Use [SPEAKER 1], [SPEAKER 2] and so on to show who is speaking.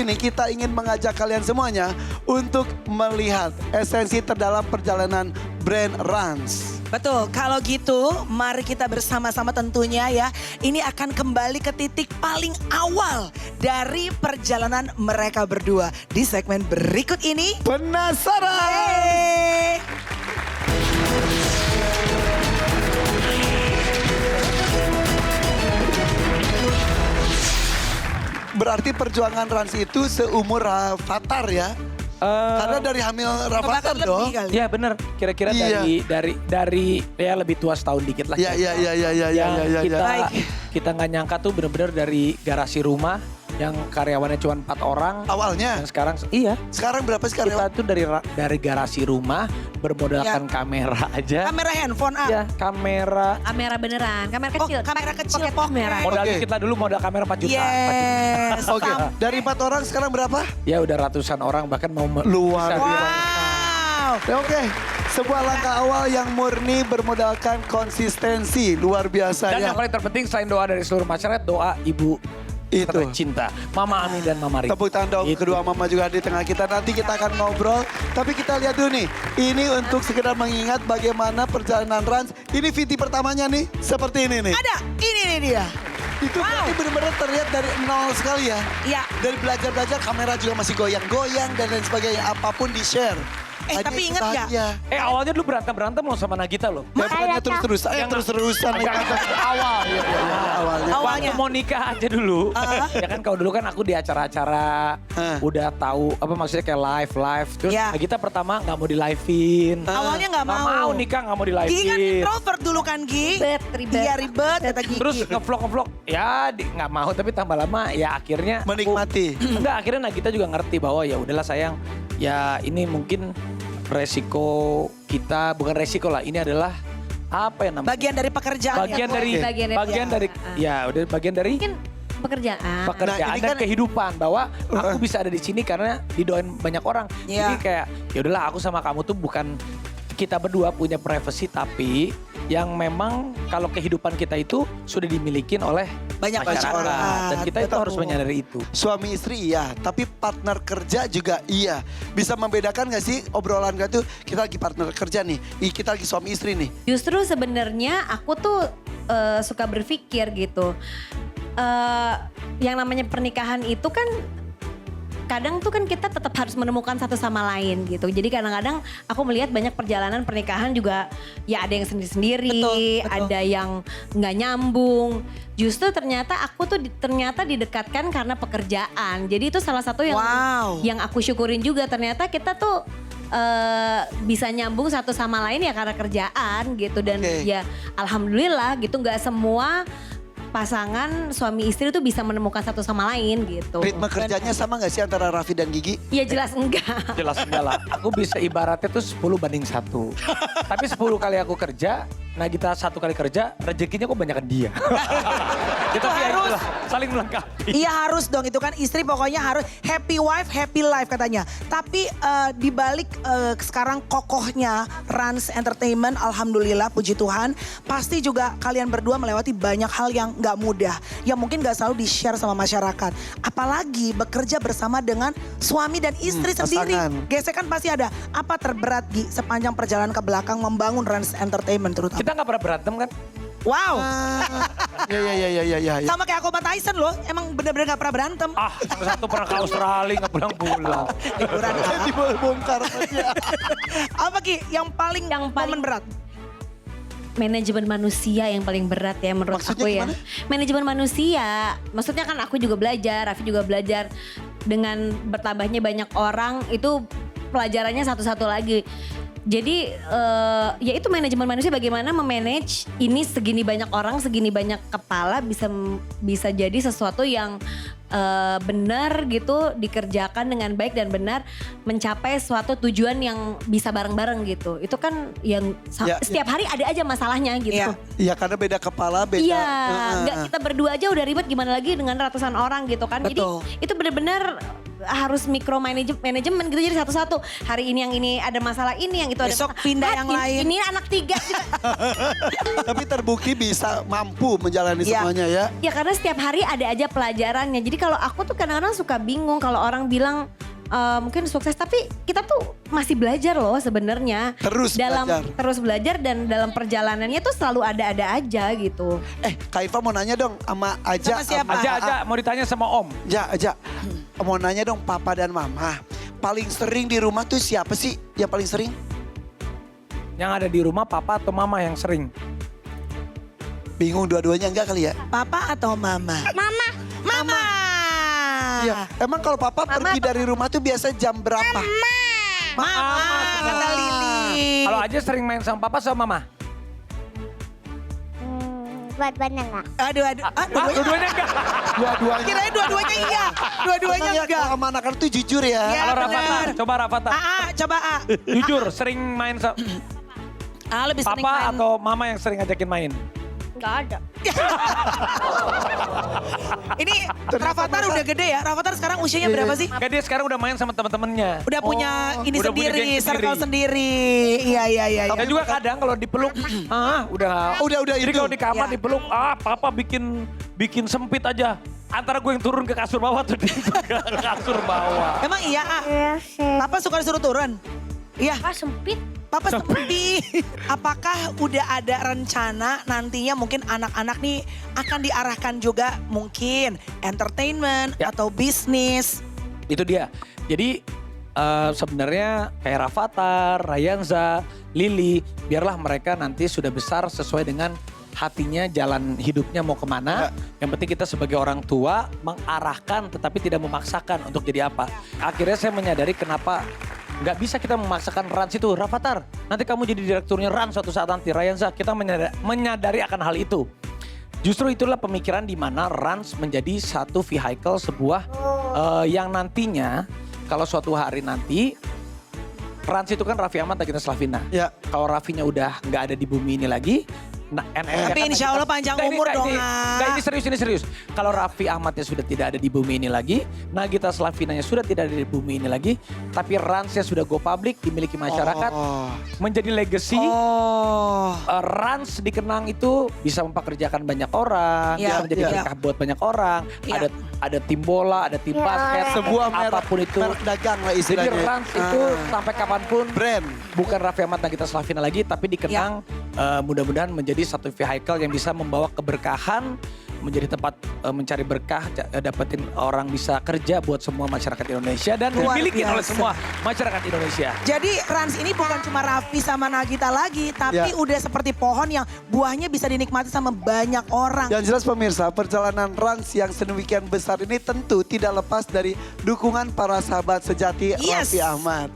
[SPEAKER 1] ini kita ingin mengajak kalian semuanya untuk melihat esensi terdalam perjalanan brand Rans.
[SPEAKER 2] Betul, kalau gitu mari kita bersama-sama tentunya ya. Ini akan kembali ke titik paling awal dari perjalanan mereka berdua. Di segmen berikut ini.
[SPEAKER 1] Penasaran?
[SPEAKER 2] Yeay!
[SPEAKER 1] Berarti perjuangan Rans itu seumur Rafathar ya? Karena dari hamil Rafathar
[SPEAKER 2] Bahkan
[SPEAKER 1] dong.
[SPEAKER 2] lebih kali.
[SPEAKER 3] Iya bener, kira-kira
[SPEAKER 1] Iya.
[SPEAKER 3] dari ya lebih tua setahun dikit lah.
[SPEAKER 1] Iya.
[SPEAKER 3] Yang kita
[SPEAKER 2] Baik.
[SPEAKER 3] kita nggak nyangka tuh bener-bener dari garasi rumah yang karyawannya cuma 4 orang.
[SPEAKER 1] Awalnya,
[SPEAKER 3] Yang sekarang iya
[SPEAKER 1] sekarang berapa sih
[SPEAKER 3] kita
[SPEAKER 1] karyawan?
[SPEAKER 3] tuh dari garasi rumah bermodalkan kamera aja.
[SPEAKER 2] Kamera handphone
[SPEAKER 3] Ya kamera.
[SPEAKER 4] Kamera beneran, kamera
[SPEAKER 2] Oh,
[SPEAKER 4] kecil.
[SPEAKER 2] kamera kecil
[SPEAKER 4] Pocket
[SPEAKER 2] pocket.
[SPEAKER 4] kamera.
[SPEAKER 3] Modal
[SPEAKER 1] Oke.
[SPEAKER 3] kita dulu modal kamera 4 juta.
[SPEAKER 2] Yes.
[SPEAKER 1] Oke, dari 4 orang sekarang berapa?
[SPEAKER 3] Ya udah ratusan orang bahkan mau
[SPEAKER 1] Luar
[SPEAKER 3] bisa
[SPEAKER 1] biasa.
[SPEAKER 2] Wow.
[SPEAKER 1] Oke, sebuah langkah awal yang murni bermodalkan konsistensi. Luar biasa
[SPEAKER 3] Dan
[SPEAKER 1] ya.
[SPEAKER 3] yang paling terpenting selain doa dari seluruh masyarakat, doa ibu
[SPEAKER 1] Itu.
[SPEAKER 3] tercinta. Mama Ami dan Mama Rika.
[SPEAKER 1] Tepuk tangan dong,
[SPEAKER 3] Itu.
[SPEAKER 1] kedua mama juga di tengah kita. Nanti kita akan ngobrol. Tapi kita lihat dulu nih. Ini untuk sekedar mengingat bagaimana perjalanan Rans. Ini VT pertamanya nih, seperti ini nih.
[SPEAKER 2] Ada, ini nih dia.
[SPEAKER 1] Itu berarti benar-benar terlihat dari nol sekali ya.
[SPEAKER 2] Iya.
[SPEAKER 1] Dari belajar-belajar kamera juga masih goyang-goyang dan lain sebagainya. Apapun di-share.
[SPEAKER 2] Tapi inget gak?
[SPEAKER 3] Awalnya dulu berantem loh sama Nagita loh.
[SPEAKER 1] Ya bukannya terus-terusan. Terus-terusan.
[SPEAKER 3] Agak awal.
[SPEAKER 1] Iya, awalnya.
[SPEAKER 2] Awalnya.
[SPEAKER 3] Waktu mau nikah aja dulu. Ya kan kalau dulu kan aku di acara-acara udah tahu apa maksudnya kayak live. Terus
[SPEAKER 2] Ya.
[SPEAKER 3] Nagita pertama nggak mau di live-in.
[SPEAKER 2] Awalnya nggak
[SPEAKER 3] Nggak
[SPEAKER 2] mau.
[SPEAKER 3] mau nikah nggak mau di
[SPEAKER 2] Gigi kan
[SPEAKER 3] live-in.
[SPEAKER 2] introvert dulu kan Gi.
[SPEAKER 4] Ribet.
[SPEAKER 2] Iya ribet kata Gigi.
[SPEAKER 3] Terus ngevlog ya nggak mau tapi tambah lama ya akhirnya aku-
[SPEAKER 1] Menikmati.
[SPEAKER 3] enggak akhirnya Nagita juga ngerti bahwa ya udahlah sayang ya ini mungkin resiko kita bukan resiko lah ini adalah apa ya namanya
[SPEAKER 2] Bagian dari pekerjaan
[SPEAKER 3] bagian
[SPEAKER 2] ya.
[SPEAKER 3] dari
[SPEAKER 4] Bagian dari-
[SPEAKER 3] ya udah bagian dari
[SPEAKER 4] Mungkin pekerjaan.
[SPEAKER 3] pekerjaan
[SPEAKER 1] Nah, ini
[SPEAKER 3] dan
[SPEAKER 1] kan-
[SPEAKER 3] kehidupan bahwa aku bisa ada di sini karena didoain banyak orang.
[SPEAKER 2] Iya.
[SPEAKER 3] Jadi kayak ya udahlah aku sama kamu tuh bukan kita berdua punya privacy tapi yang memang kalau kehidupan kita itu sudah dimiliki oleh
[SPEAKER 2] Banyak
[SPEAKER 3] masyarakat
[SPEAKER 2] orang.
[SPEAKER 3] dan kita itu
[SPEAKER 2] Betul.
[SPEAKER 3] harus menyadari itu.
[SPEAKER 1] Suami istri iya, tapi partner kerja juga iya. Bisa membedakan gak sih obrolan gak tuh kita lagi partner kerja nih, kita lagi suami istri nih.
[SPEAKER 4] Justru sebenarnya aku tuh suka berpikir gitu. Yang namanya pernikahan itu kan kadang tuh kan kita tetap harus menemukan satu sama lain gitu. Jadi kadang-kadang aku melihat banyak perjalanan pernikahan juga ya ada yang sendiri-sendiri,
[SPEAKER 2] Betul.
[SPEAKER 4] ada yang nggak nyambung. Justru ternyata aku tuh ternyata didekatkan karena pekerjaan. Jadi itu salah satu yang
[SPEAKER 2] Wow.
[SPEAKER 4] yang aku syukurin juga ternyata kita tuh bisa nyambung satu sama lain ya karena kerjaan gitu dan
[SPEAKER 1] Oke.
[SPEAKER 4] ya alhamdulillah gitu nggak semua pasangan suami istri tuh bisa menemukan satu sama lain gitu.
[SPEAKER 1] Ritme kerjanya sama gak sih antara Raffi dan Gigi?
[SPEAKER 4] Ya jelas enggak.
[SPEAKER 3] Jelas enggak lah. Aku bisa ibaratnya tuh 10 banding 1. Tapi 10 kali aku kerja, Nagita 1 kali kerja, rezekinya kok banyakan dia. Kita ya
[SPEAKER 2] harus.
[SPEAKER 3] itulah, saling melengkapi.
[SPEAKER 2] Iya harus dong itu kan istri pokoknya harus happy wife happy life katanya. Tapi di balik sekarang kokohnya Rans Entertainment alhamdulillah puji Tuhan. Pasti juga kalian berdua melewati banyak hal yang gak mudah. Yang mungkin gak selalu di-share sama masyarakat. Apalagi bekerja bersama dengan suami dan istri sendiri.
[SPEAKER 1] pasangan.
[SPEAKER 2] Gesekan pasti ada. Apa terberat Gi sepanjang perjalanan ke belakang membangun Rans Entertainment terutama?
[SPEAKER 3] Kita gak pernah berantem kan?
[SPEAKER 2] Wow.
[SPEAKER 1] Ya.
[SPEAKER 2] Sama kayak aku sama Tyson loh. Emang bener-bener gak pernah berantem.
[SPEAKER 3] Yang satu pernah ke Australia gak pulang-pulang.
[SPEAKER 2] Liburan apa?
[SPEAKER 1] Dibongkar aja.
[SPEAKER 2] Apa Ki yang paling momen berat?
[SPEAKER 4] Manajemen manusia yang paling berat ya menurut
[SPEAKER 1] Maksudnya
[SPEAKER 4] aku ya.
[SPEAKER 1] gimana?
[SPEAKER 4] Manajemen manusia, maksudnya kan aku juga belajar, Raffi juga belajar. Dengan bertambahnya banyak orang itu pelajarannya satu-satu lagi. Jadi ya itu manajemen manusia bagaimana memanage ini segini banyak orang, segini banyak kepala bisa jadi sesuatu yang benar gitu dikerjakan dengan baik dan benar mencapai suatu tujuan yang bisa bareng-bareng gitu. Itu kan yang
[SPEAKER 1] Ya,
[SPEAKER 4] setiap hari ada aja masalahnya gitu.
[SPEAKER 2] Iya.
[SPEAKER 1] Iya karena beda kepala, beda.
[SPEAKER 4] Iya, nggak kita berdua aja udah ribet gimana lagi dengan ratusan orang gitu kan.
[SPEAKER 2] Betul.
[SPEAKER 4] Jadi itu benar-benar harus manajemen gitu, jadi satu-satu. Hari ini yang ini ada masalah ini, yang itu ada
[SPEAKER 2] Besok
[SPEAKER 4] masalah.
[SPEAKER 2] pindah yang lain.
[SPEAKER 4] Ini anak 3 juga.
[SPEAKER 1] Tapi terbukti bisa mampu menjalani
[SPEAKER 2] Iya.
[SPEAKER 1] semuanya ya.
[SPEAKER 4] Ya karena setiap hari ada aja pelajarannya. Jadi kalau aku tuh kadang-kadang suka bingung kalau orang bilang mungkin sukses, tapi kita tuh masih belajar loh sebenarnya.
[SPEAKER 1] Belajar.
[SPEAKER 4] Terus belajar dan dalam perjalanannya tuh selalu ada-ada aja gitu.
[SPEAKER 1] Kak Iva mau nanya dong sama Aja.
[SPEAKER 2] Sama siapa?
[SPEAKER 3] Aja mau ditanya sama Om.
[SPEAKER 1] Aja. Mau nanya dong papa dan mama. Paling sering di rumah tuh siapa sih yang paling sering?
[SPEAKER 3] Yang ada di rumah papa atau mama yang sering?
[SPEAKER 1] Bingung dua-duanya enggak kali ya?
[SPEAKER 2] Papa atau mama?
[SPEAKER 4] Mama.
[SPEAKER 2] Mama.
[SPEAKER 1] Iya. Emang kalau papa pergi dari rumah tuh biasa jam berapa?
[SPEAKER 2] Mama, kata Lili.
[SPEAKER 3] Kalau Aja sering main sama papa sama mama?
[SPEAKER 5] Dua-duanya enggak.
[SPEAKER 2] Aduh. Dua-duanya.
[SPEAKER 3] Dua-duanya enggak.
[SPEAKER 1] Dua-duanya.
[SPEAKER 2] Kirain dua-duanya iya. Dua-duanya
[SPEAKER 1] Emang ya
[SPEAKER 2] enggak.
[SPEAKER 1] kalau sama anak-anak tuh jujur ya.
[SPEAKER 2] Iya.
[SPEAKER 3] Kalau
[SPEAKER 2] bener.
[SPEAKER 3] Rafathar, coba Rafathar.
[SPEAKER 2] Coba A.
[SPEAKER 3] Jujur, sering main sama
[SPEAKER 2] Lebih sering
[SPEAKER 3] papa
[SPEAKER 2] main.
[SPEAKER 3] atau mama yang sering ngajakin main?
[SPEAKER 4] Gak ada.
[SPEAKER 2] Ini Rafathar udah gede ya. Rafathar sekarang usianya berapa sih?
[SPEAKER 3] Enggak, dia sekarang udah main sama teman-temennya.
[SPEAKER 2] Udah punya ini
[SPEAKER 3] udah punya
[SPEAKER 2] sendiri,
[SPEAKER 3] geng
[SPEAKER 2] circle
[SPEAKER 3] sendiri.
[SPEAKER 2] sendiri. Iya.
[SPEAKER 3] Dan juga kadang kalau dipeluk, udah.
[SPEAKER 1] Udah
[SPEAKER 3] Jadi
[SPEAKER 1] itu.
[SPEAKER 3] kalau di kamar
[SPEAKER 2] Ya.
[SPEAKER 3] dipeluk, papa bikin sempit aja. Antara gue yang turun ke kasur bawah atau dia ke kasur bawah.
[SPEAKER 2] Emang iya, A?
[SPEAKER 5] Iya sih.
[SPEAKER 2] Papa suka disuruh turun? Iya.
[SPEAKER 4] Apa sempit?
[SPEAKER 2] Papa seperti, apakah udah ada rencana nantinya mungkin anak-anak nih akan diarahkan juga mungkin entertainment
[SPEAKER 3] Ya.
[SPEAKER 2] atau bisnis?
[SPEAKER 3] Itu dia. Jadi sebenarnya kayak Rafathar, Rayanza, Lili, biarlah mereka nanti sudah besar sesuai dengan hatinya, jalan hidupnya mau kemana. Yang penting kita sebagai orang tua mengarahkan tetapi tidak memaksakan untuk jadi apa. Akhirnya saya menyadari kenapa nggak bisa kita memaksakan Rans itu. Rafathar, nanti kamu jadi direkturnya Rans suatu saat nanti. Rayanza, kita menyadari akan hal itu. Justru itulah pemikiran di mana Rans menjadi satu vehicle sebuah yang nantinya kalau suatu hari nanti Rans itu kan Raffi Ahmad, Nagita Slavina.
[SPEAKER 1] Ya.
[SPEAKER 3] Kalau Raffinya udah nggak ada di bumi ini lagi,
[SPEAKER 2] Tapi insya Allah panjang umur dong, Ah.
[SPEAKER 3] Ini serius. Kalau Raffi Ahmadnya sudah tidak ada di bumi ini lagi, Nagita Slavinanya sudah tidak ada di bumi ini lagi, tapi Ransnya sudah go public, dimiliki masyarakat, menjadi legacy. Rans dikenang itu bisa mempekerjakan banyak orang,
[SPEAKER 2] Ya,
[SPEAKER 3] bisa menjadi
[SPEAKER 2] ya.
[SPEAKER 3] berkah buat banyak orang.
[SPEAKER 2] Ya.
[SPEAKER 3] Ada tim bola, ada tim
[SPEAKER 5] Ya.
[SPEAKER 3] basket,
[SPEAKER 1] Sebuah
[SPEAKER 3] apapun itu.
[SPEAKER 1] merek dagang lah
[SPEAKER 3] Jadi
[SPEAKER 1] istilahnya.
[SPEAKER 3] Rans itu sampai kapanpun
[SPEAKER 1] Brand.
[SPEAKER 3] bukan Raffi Ahmad Nagita Slavina lagi, tapi dikenang mudah-mudahan menjadi satu vehicle yang bisa membawa keberkahan, menjadi tempat mencari berkah, dapetin orang bisa kerja buat semua masyarakat Indonesia dan
[SPEAKER 2] Luar
[SPEAKER 3] dimiliki oleh
[SPEAKER 2] biasa.
[SPEAKER 3] semua masyarakat Indonesia.
[SPEAKER 2] Jadi Rans ini bukan cuma Raffi sama Nagita lagi, tapi
[SPEAKER 1] Ya.
[SPEAKER 2] udah seperti pohon yang buahnya bisa dinikmati sama banyak orang.
[SPEAKER 1] Yang jelas pemirsa, perjalanan Rans yang sedemikian besar ini tentu tidak lepas dari dukungan para sahabat sejati
[SPEAKER 2] Yes.
[SPEAKER 1] Raffi Ahmad.